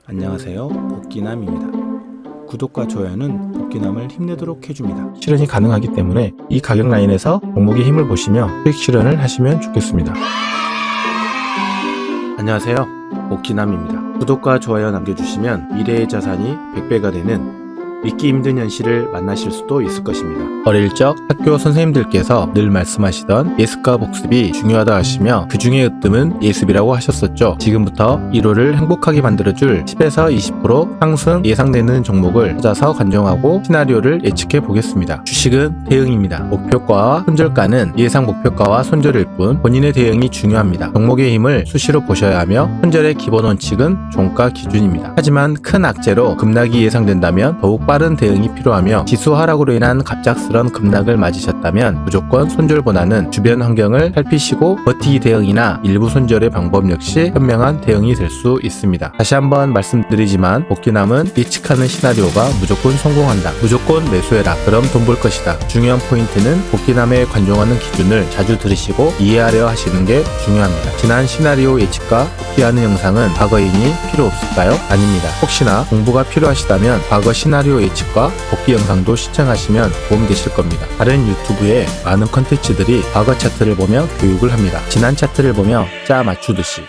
안녕하세요, 복기남입니다. 구독과 좋아요는 복기남을 힘내도록 해줍니다. 실현이 가능하기 때문에 이 가격 라인에서 종목의 힘을 보시며 수익 실현을 하시면 좋겠습니다. 안녕하세요, 복기남입니다. 구독과 좋아요 남겨주시면 미래의 자산이 100배가 되는 믿기 힘든 현실을 만나실 수도 있을 것입니다. 어릴 적 학교 선생님들께서 늘 말씀하시던 예습과 복습이 중요하다 하시며 그 중에 으뜸은 예습이라고 하셨었죠. 지금부터 1호를 행복하게 만들어줄 10에서 20% 상승 예상되는 종목을 찾아서 관정하고 시나리오를 예측해 보겠습니다. 주식은 대응입니다. 목표가와 손절가는 예상 목표가와 손절일 뿐 본인의 대응이 중요합니다. 종목의 힘을 수시로 보셔야 하며 손절의 기본 원칙은 종가 기준입니다. 하지만 큰 악재로 급락이 예상된다면 더욱 빠른 대응이 필요하며 지수 하락으로 인한 갑작스런 급락을 맞으셨다면 무조건 손절보다는 주변 환경을 살피시고 버티기 대응이나 일부 손절의 방법 역시 현명한 대응이 될 수 있습니다. 다시 한번 말씀드리지만 복기남은 예측하는 시나리오가 무조건 성공한다. 무조건 매수해라. 그럼 돈 벌 것이다. 중요한 포인트는 복기남에 관종하는 기준을 자주 들으시고 이해하려 하시는 게 중요합니다. 지난 시나리오 예측과 복귀하는 영상은 과거인이 필요 없을까요? 아닙니다. 혹시나 공부가 필요하시다면 과거 시나리오 예측과 복귀 영상도 시청하시면 도움되실 겁니다. 다른 유튜브에 많은 컨텐츠들이 과거 차트를 보며 교육을 합니다. 지난 차트를 보며 짜 맞추듯이.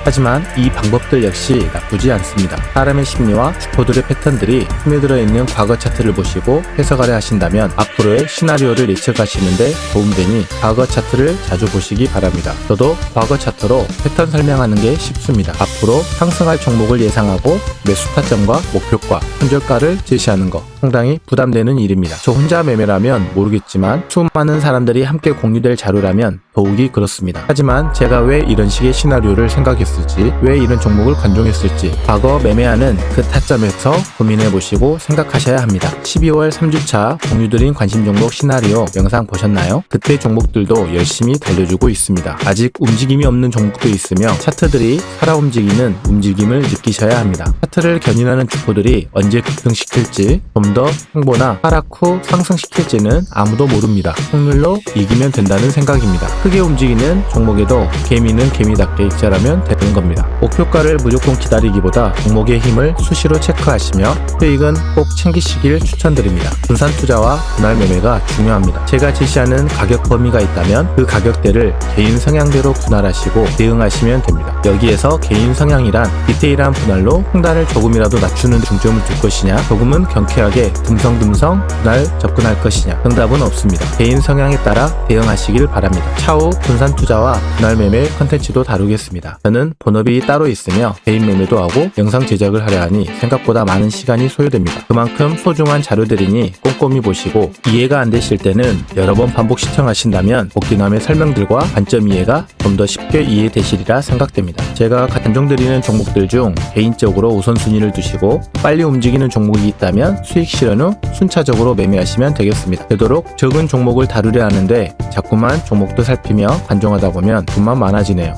하지만 이 방법들 역시 나쁘지 않습니다. 사람의 심리와 주포들의 패턴들이 스며들어 있는 과거 차트를 보시고 해석하려 하신다면 앞으로의 시나리오를 예측하시는데 도움되니 과거 차트를 자주 보시기 바랍니다. 저도 과거 차트로 패턴 설명하는 게 쉽습니다. 앞으로 상승할 종목을 예상하고 매수 타점과 목표가, 손절가를 제시하는 거 상당히 부담되는 일입니다. 저 혼자 매매라면 모르겠지만 수많은 사람들이 함께 공유될 자료라면 더욱이 그렇습니다. 하지만 제가 왜 이런 식의 시나리오를 생각했을지, 왜 이런 종목을 관종했을지 과거 매매하는 그 타점에서 고민해보시고 생각하셔야 합니다. 12월 3주차 공유드린 관심 종목 시나리오 영상 보셨나요? 그때 종목들도 열심히 달려주고 있습니다. 아직 움직임이 없는 종목도 있으며 차트들이 살아 움직이는 움직임을 느끼셔야 합니다. 차트를 견인하는 주포들이 언제 급등시킬지, 좀 더 행보나 하락 후 상승시킬지는 아무도 모릅니다. 확률로 이기면 된다는 생각입니다. 크게 움직이는 종목에도 개미는 개미답게 익절하면 되는 겁니다. 목표가를 무조건 기다리기보다 종목의 힘을 수시로 체크하시며 수익은 꼭 챙기시길 추천드립니다. 분산 투자와 분할 매매가 중요합니다. 제가 제시하는 가격 범위가 있다면 그 가격대를 개인 성향대로 분할하시고 대응하시면 됩니다. 여기에서 개인 성향이란 디테일한 분할로 홍단을 조금이라도 낮추는 중점을 둘 것이냐, 조금은 경쾌하게 듬성듬성 분할 접근할 것이냐, 정답은 없습니다. 개인 성향에 따라 대응하시길 바랍니다. 차후 분산 투자와 분할 매매 컨텐츠도 다루겠습니다. 저는 본업이 따로 있으며 개인 매매도 하고 영상 제작을 하려 하니 생각보다 많은 시간이 소요됩니다. 그만큼 소중한 자료들이니 꼼꼼히 보시고 이해가 안 되실 때는 여러 번 반복 시청하신다면 복기남의 설명들과 관점 이해가 좀 더 쉽게 이해되시리라 생각됩니다. 제가 관종드리는 종목들 중 개인적으로 우선순위를 두시고 빨리 움직이는 종목이 있다면 수익 실현 후 순차적으로 매매하시면 되겠습니다. 되도록 적은 종목을 다루려 하는데 자꾸만 종목도 살피며 관종하다 보면 돈만 많아지네요.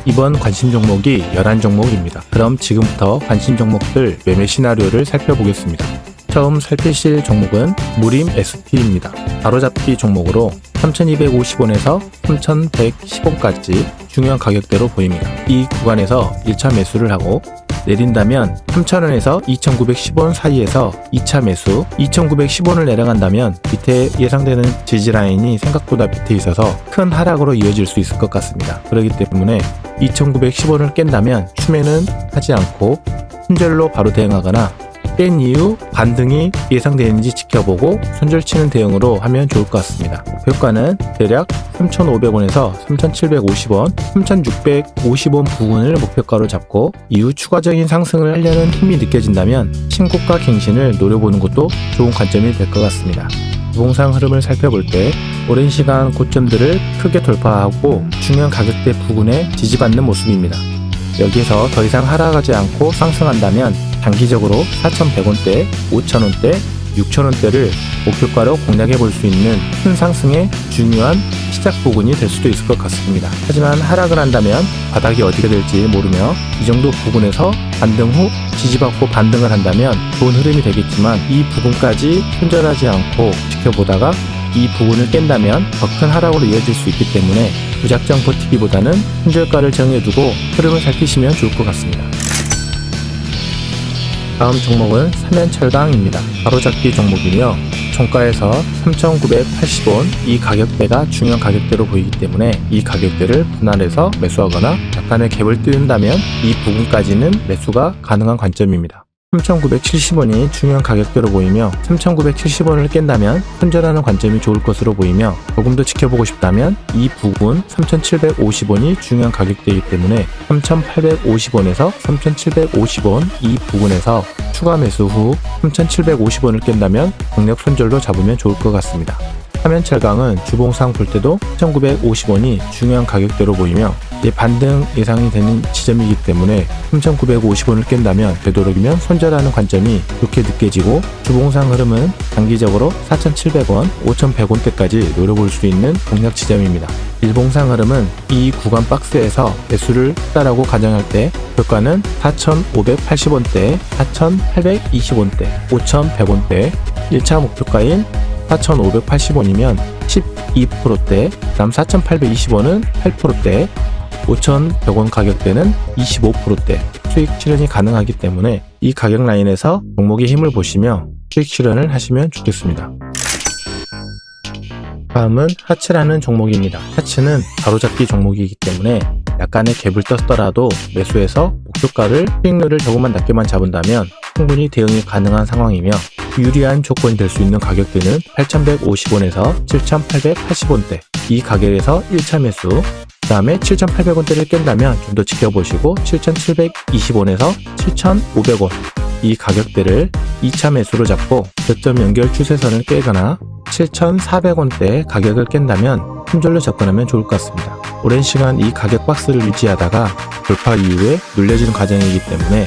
이번 관심 종목이 11종목입니다. 그럼 지금부터 관심 종목들 매매 시나리오를 살펴보겠습니다. 처음 살피실 종목은 무림 ST입니다. 바로잡기 종목으로 3250원에서 3110원까지 중요한 가격대로 보입니다. 이 구간에서 1차 매수를 하고 내린다면 3,000원에서 2,910원 사이에서 2차 매수, 2,910원을 내려간다면 밑에 예상되는 지지라인이 생각보다 밑에 있어서 큰 하락으로 이어질 수 있을 것 같습니다. 그렇기 때문에 2,910원을 깬다면 추매는 하지 않고 손절로 바로 대응하거나 깬 이후 반등이 예상되는지 지켜보고 손절치는 대응으로 하면 좋을 것 같습니다. 목표가는 대략 3,500원에서 3,750원, 3,650원 부근을 목표가로 잡고 이후 추가적인 상승을 하려는 힘이 느껴진다면 신고가 갱신을 노려보는 것도 좋은 관점이 될 것 같습니다. 부동산 흐름을 살펴볼 때 오랜 시간 고점들을 크게 돌파하고 중요한 가격대 부근에 지지받는 모습입니다. 여기에서 더 이상 하락하지 않고 상승한다면 단기적으로 4,100원대, 5,000원대, 6,000원대를 목표가로 공략해 볼 수 있는 큰 상승의 중요한 시작 부근이 될 수도 있을 것 같습니다. 하지만 하락을 한다면 바닥이 어디가 될지 모르며 이 정도 부근에서 반등 후 지지받고 반등을 한다면 좋은 흐름이 되겠지만 이 부분까지 손절하지 않고 지켜보다가 이 부분을 깬다면 더 큰 하락으로 이어질 수 있기 때문에 무작정 버티기보다는 손절가를 정해두고 흐름을 살피시면 좋을 것 같습니다. 다음 종목은 삼연철강입니다. 바로잡기 종목이며 종가에서 3,980원 이 가격대가 중요한 가격대로 보이기 때문에 이 가격대를 분할해서 매수하거나 약간의 갭을 띄운다면 이 부분까지는 매수가 가능한 관점입니다. 3,970원이 중요한 가격대로 보이며 3,970원을 깬다면 손절하는 관점이 좋을 것으로 보이며 조금 더 지켜보고 싶다면 이 부분 3,750원이 중요한 가격대이기 때문에 3,850원에서 3,750원 이 부분에서 추가 매수 후 3,750원을 깬다면 강력 손절로 잡으면 좋을 것 같습니다. 삼연철강은 주봉상 볼 때도 3,950원이 중요한 가격대로 보이며 반등 예상이 되는 지점이기 때문에 3,950원을 깬다면 되도록이면 손절하는 관점이 좋게 느껴지고 주봉상 흐름은 단기적으로 4,700원, 5,100원대까지 노려볼 수 있는 공략 지점입니다. 일봉상 흐름은 이 구간 박스에서 매수를 했다라고 가정할 때 효과는 4,580원대, 4,820원대, 5,100원대, 1차 목표가인 4,580원이면 12%대, 다음 4,820원은 8%대, 5,100원 가격대는 25%대 수익 실현이 가능하기 때문에 이 가격 라인에서 종목의 힘을 보시며 수익 실현을 하시면 좋겠습니다. 다음은 하츠라는 종목입니다. 하츠는 바로잡기 종목이기 때문에 약간의 갭을 떴더라도 매수해서 목표가를 수익률을 조금만 낮게만 잡은다면 충분히 대응이 가능한 상황이며 유리한 조건이 될 수 있는 가격대는 8,150원에서 7,880원대 이 가격에서 1차 매수, 그 다음에 7,800원대를 깬다면 좀 더 지켜보시고 7,720원에서 7,500원 이 가격대를 2차 매수로 잡고 저점 연결 추세선을 깨거나 7,400원대 가격을 깬다면 손절로 접근하면 좋을 것 같습니다. 오랜 시간 이 가격 박스를 유지하다가 돌파 이후에 눌려지는 과정이기 때문에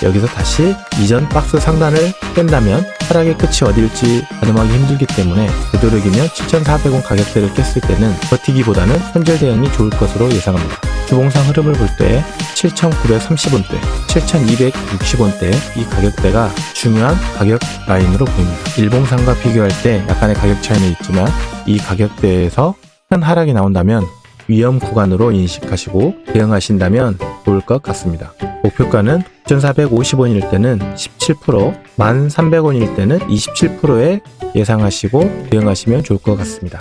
여기서 다시 이전 박스 상단을 깬다면 하락의 끝이 어디일지 가늠하기 힘들기 때문에 되도록이면 7,400원 가격대를 깼을 때는 버티기보다는 손절 대응이 좋을 것으로 예상합니다. 주봉상 흐름을 볼 때 7,930원대, 7,260원대 이 가격대가 중요한 가격 라인으로 보입니다. 일봉상과 비교할 때 약간의 가격 차이는 있지만 이 가격대에서 큰 하락이 나온다면 위험 구간으로 인식하시고 대응하신다면 좋을 것 같습니다. 목표가는 9,450원일 때는 17%, 1,300원일 때는 27%에 예상하시고 대응하시면 좋을 것 같습니다.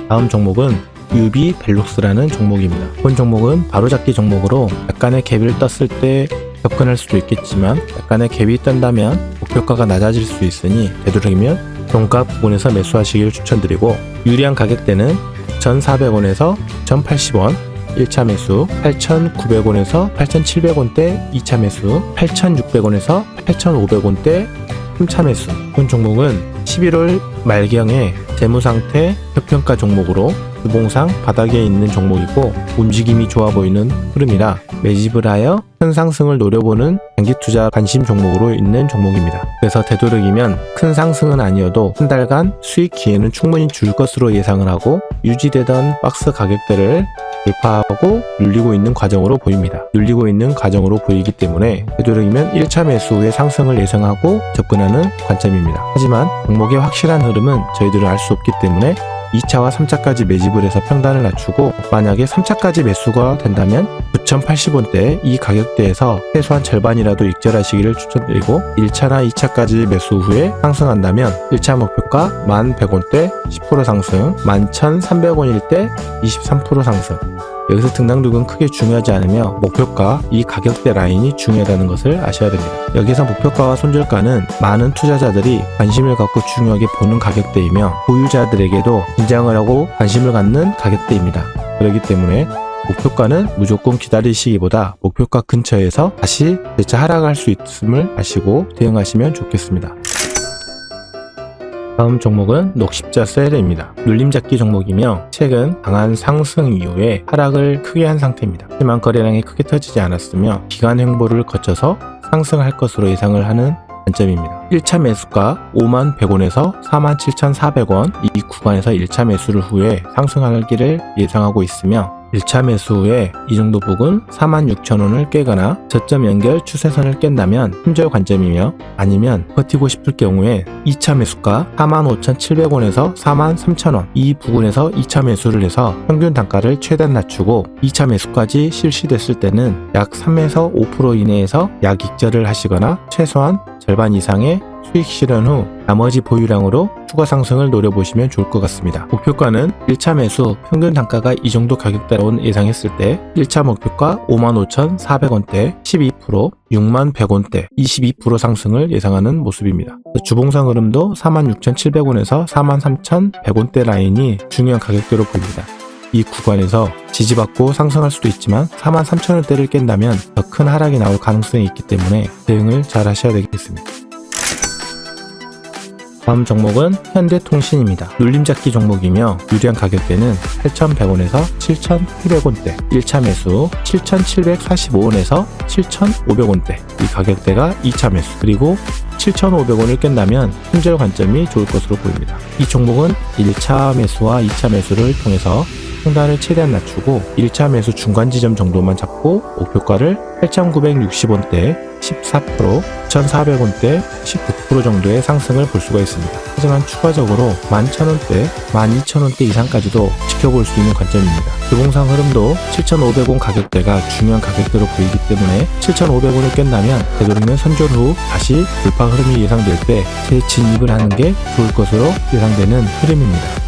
다음 종목은 UB 벨룩스라는 종목입니다. 본 종목은 바로잡기 종목으로 약간의 갭을 떴을 때 접근할 수도 있겠지만 약간의 갭이 뜬다면 목표가가 낮아질 수 있으니 되도록이면 종가 부분에서 매수하시길 추천드리고 유리한 가격대는 1,400원에서 1,080원 1차 매수, 8,900원에서 8,700원대 2차 매수, 8,600원에서 8,500원대 3차 매수. 본 종목은 11월 말경에 재무상태 협평가 종목으로 주봉상 바닥에 있는 종목이고 움직임이 좋아 보이는 흐름이라 매집을 하여 큰 상승을 노려보는 장기 투자 관심 종목으로 있는 종목입니다. 그래서 되도록이면 큰 상승은 아니어도 한 달간 수익 기회는 충분히 줄 것으로 예상을 하고 유지되던 박스 가격대를 돌파하고 눌리고 있는 과정으로 보입니다. 눌리고 있는 과정으로 보이기 때문에 되도록이면 1차 매수 후의 상승을 예상하고 접근하는 관점입니다. 하지만 종목의 확실한 흐름은 저희들은 알 수 없기 때문에 2차와 3차까지 매집을 해서 평단을 낮추고 만약에 3차까지 매수가 된다면 9,080원대 이 가격대에서 최소한 절반이라도 익절하시기를 추천드리고 1차나 2차까지 매수 후에 상승한다면 1차 목표가 1,100원대 10% 상승, 11,300원일 때 23% 상승. 여기서 등락률은 크게 중요하지 않으며 목표가 이 가격대 라인이 중요하다는 것을 아셔야 됩니다. 여기서 목표가와 손절가는 많은 투자자들이 관심을 갖고 중요하게 보는 가격대이며 보유자들에게도 긴장을 하고 관심을 갖는 가격대입니다. 그렇기 때문에 목표가는 무조건 기다리시기보다 목표가 근처에서 다시 재차 하락할 수 있음을 아시고 대응하시면 좋겠습니다. 다음 종목은 녹십자 셀입니다. 눌림잡기 종목이며 최근 강한 상승 이후에 하락을 크게 한 상태입니다. 하지만 거래량이 크게 터지지 않았으며 기간 횡보를 거쳐서 상승할 것으로 예상을 하는 관점입니다. 1차 매수가 51,100원에서 47,400원 이 구간에서 1차 매수를 후에 상승하기를 예상하고 있으며 1차 매수 후에 이 정도 부근 46,000원을 깨거나 저점 연결 추세선을 깬다면 손절 관점이며, 아니면 버티고 싶을 경우에 2차 매수가 45,700원에서 43,000원 이 부근에서 2차 매수를 해서 평균 단가를 최대한 낮추고 2차 매수까지 실시됐을 때는 약 3에서 5% 이내에서 약익절을 하시거나 최소한 절반 이상의 수익 실현 후 나머지 보유량으로 추가 상승을 노려보시면 좋을 것 같습니다. 목표가는 1차 매수 평균 단가가 이 정도 가격대로 예상했을 때 1차 목표가 55,400원대 12%, 61,100원대 22% 상승을 예상하는 모습입니다. 주봉상 흐름도 46,700원에서 43,100원대 라인이 중요한 가격대로 보입니다. 이 구간에서 지지받고 상승할 수도 있지만 43,000원대를 깬다면 더 큰 하락이 나올 가능성이 있기 때문에 대응을 잘 하셔야 되겠습니다. 다음 종목은 현대통신입니다. 눌림잡기 종목이며 유리한 가격대는 8,100원에서 7,800원대, 1차 매수 7,745원에서 7,500원대 이 가격대가 2차 매수, 그리고 7,500원을 깬다면 손절 관점이 좋을 것으로 보입니다. 이 종목은 1차 매수와 2차 매수를 통해서 상단을 최대한 낮추고 1차 매수 중간 지점 정도만 잡고 목표가를 8,960원대 14%, 9,400원대 19% 정도의 상승을 볼 수가 있습니다. 하지만 추가적으로 11,000원대, 12,000원대 이상까지도 지켜볼 수 있는 관점입니다. 주봉상 흐름도 7,500원 가격대가 중요한 가격대로 보이기 때문에 7,500원을 깬다면 되도록이면 선절 후 다시 돌파 흐름이 예상될 때 재진입을 하는 게 좋을 것으로 예상되는 흐름입니다.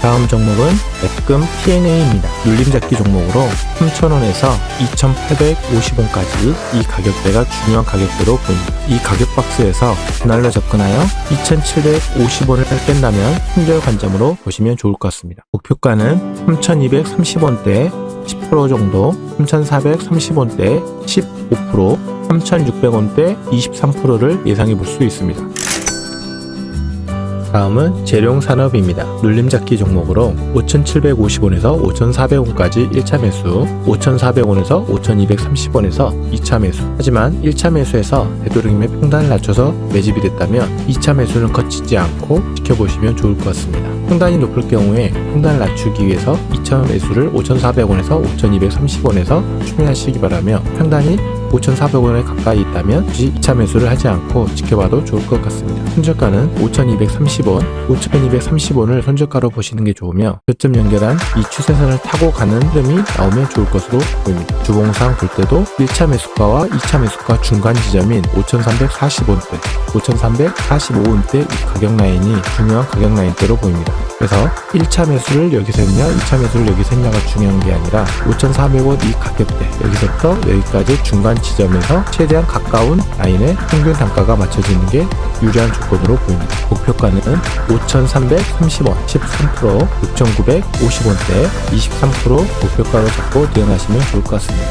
다음 종목은 맥금 T&A입니다. 눌림잡기 종목으로 3,000원에서 2,850원까지 이 가격대가 중요한 가격대로 보입니다. 이 가격 박스에서 분할로 접근하여 2,750원을 깬다면 손절 관점으로 보시면 좋을 것 같습니다. 목표가는 3,230원대 10% 정도, 3,430원대 15%, 3,600원대 23%를 예상해 볼 수 있습니다. 다음은 재룡산업입니다. 눌림잡기 종목으로 5,750원에서 5,400원까지 1차 매수, 5,400원에서 5,230원에서 2차 매수. 하지만 1차 매수에서 되도록이면 평단을 낮춰서 매집이 됐다면 2차 매수는 거치지 않고 지켜보시면 좋을 것 같습니다. 평단이 높을 경우에 평단을 낮추기 위해서 2차 매수를 5,400원에서 5,230원에서 추진하시기 바라며, 평단이 5,400원에 가까이 있다면 굳이 2차 매수를 하지 않고 지켜봐도 좋을 것 같습니다. 손절가는 5,230원, 5,230원을 손절가로 보시는 게 좋으며, 저점 연결한 이 추세선을 타고 가는 흐름이 나오면 좋을 것으로 보입니다. 주봉상 볼 때도 1차 매수가와 2차 매수가 중간 지점인 5,340원대, 5,345원대 이 가격 라인이 중요한 가격 라인대로 보입니다. 그래서 1차 매수를 여기서 했냐 2차 매수를 여기서 했냐가 중요한 게 아니라 5,400원 이 가격대 여기서부터 여기까지 중간 지점에서 최대한 가까운 라인에 평균 단가가 맞춰지는 게 유리한 조건으로 보입니다. 목표가는 5,330원 13%, 6,950원대 23% 목표가로 잡고 대응하시면 좋을 것 같습니다.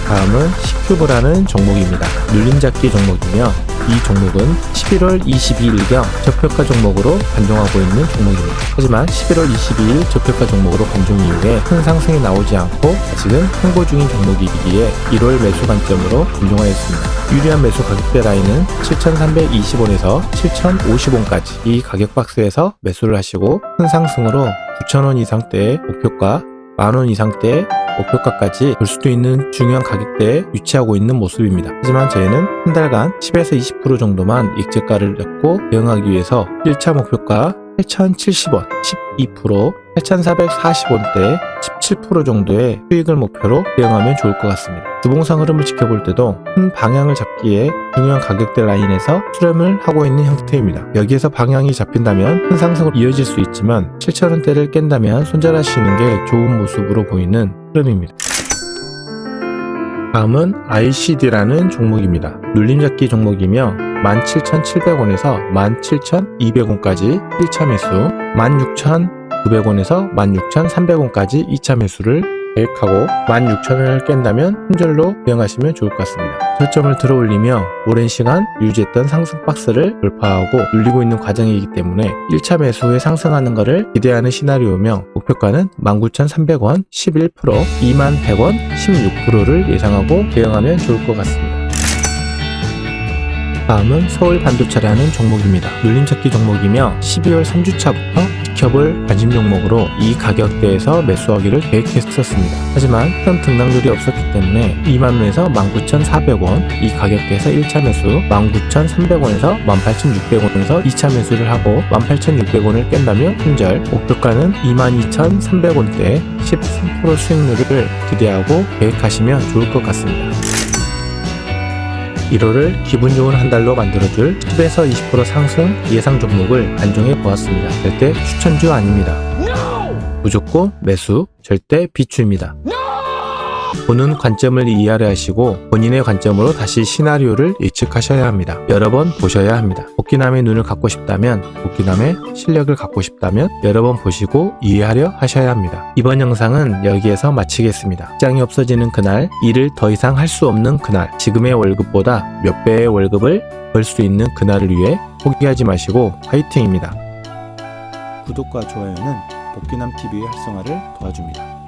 다음은 C큐브라는 종목입니다. 눌림잡기 종목이며 이 종목은 11월 22일경 저평가 종목으로 반종하고 있는 종목입니다. 하지만 11월 22일 저평가 종목으로 반종 이후에 큰 상승이 나오지 않고 아직은 홍보 중인 종목이기에 1월 매수 관점으로 반종하였습니다. 유리한 매수 가격대 라인은 7,320원에서 7,050원까지 이 가격 박스에서 매수를 하시고 큰 상승으로 9,000원 이상대의 목표가, 10,000원 이상대의 목표가까지 볼 수도 있는 중요한 가격대에 위치하고 있는 모습입니다. 하지만 저희는 한 달간 10에서 20% 정도만 익제가를 잡고 대응하기 위해서 1차 목표가 8,070원 12%, 8,440원대 17% 정도의 수익을 목표로 대응하면 좋을 것 같습니다. 주봉상 흐름을 지켜볼 때도 큰 방향을 잡기에 중요한 가격대 라인에서 수렴을 하고 있는 형태입니다. 여기에서 방향이 잡힌다면 큰 상승으로 이어질 수 있지만 7,000원대를 깬다면 손절하시는 게 좋은 모습으로 보이는 흐름입니다. 다음은 ICD라는 종목입니다. 눌림잡기 종목이며 17,700원에서 17,200원까지 1차 매수, 16,900원에서 16,300원까지 2차 매수를 계획하고 16,000원을 깬다면 손절로 대응하시면 좋을 것 같습니다. 저점을 들어올리며 오랜 시간 유지했던 상승 박스를 돌파하고 눌리고 있는 과정이기 때문에 1차 매수 후에 상승하는 것을 기대하는 시나리오며 목표가는 19,300원 11%, 21,100원 16%를 예상하고 대응하면 좋을 것 같습니다. 다음은 서울반도체라는 종목입니다. 눌림잡기 종목이며 12월 3주차부터 지켜볼 관심 종목으로 이 가격대에서 매수하기를 계획했었습니다. 하지만 현 등락률이 없었기 때문에 20,000원에서 19,400원 이 가격대에서 1차 매수, 19,300원에서 18,600원에서 2차 매수를 하고 18,600원을 깬다면 현재 목표가는 22,300원대 13% 수익률을 기대하고 계획하시면 좋을 것 같습니다. 1월을 기분 좋은 한 달로 만들어줄 10에서 20% 상승 예상 종목을 안정해 보았습니다. 절대 추천주 아닙니다. 무조건 매수, 절대 비추입니다. 보는 관점을 이해하려 하시고 본인의 관점으로 다시 시나리오를 예측하셔야 합니다. 여러 번 보셔야 합니다. 복귀남의 눈을 갖고 싶다면, 복귀남의 실력을 갖고 싶다면 여러 번 보시고 이해하려 하셔야 합니다. 이번 영상은 여기에서 마치겠습니다. 시장이 없어지는 그날, 일을 더 이상 할 수 없는 그날, 지금의 월급보다 몇 배의 월급을 벌 수 있는 그날을 위해 포기하지 마시고 화이팅입니다. 구독과 좋아요는 복귀남TV의 활성화를 도와줍니다.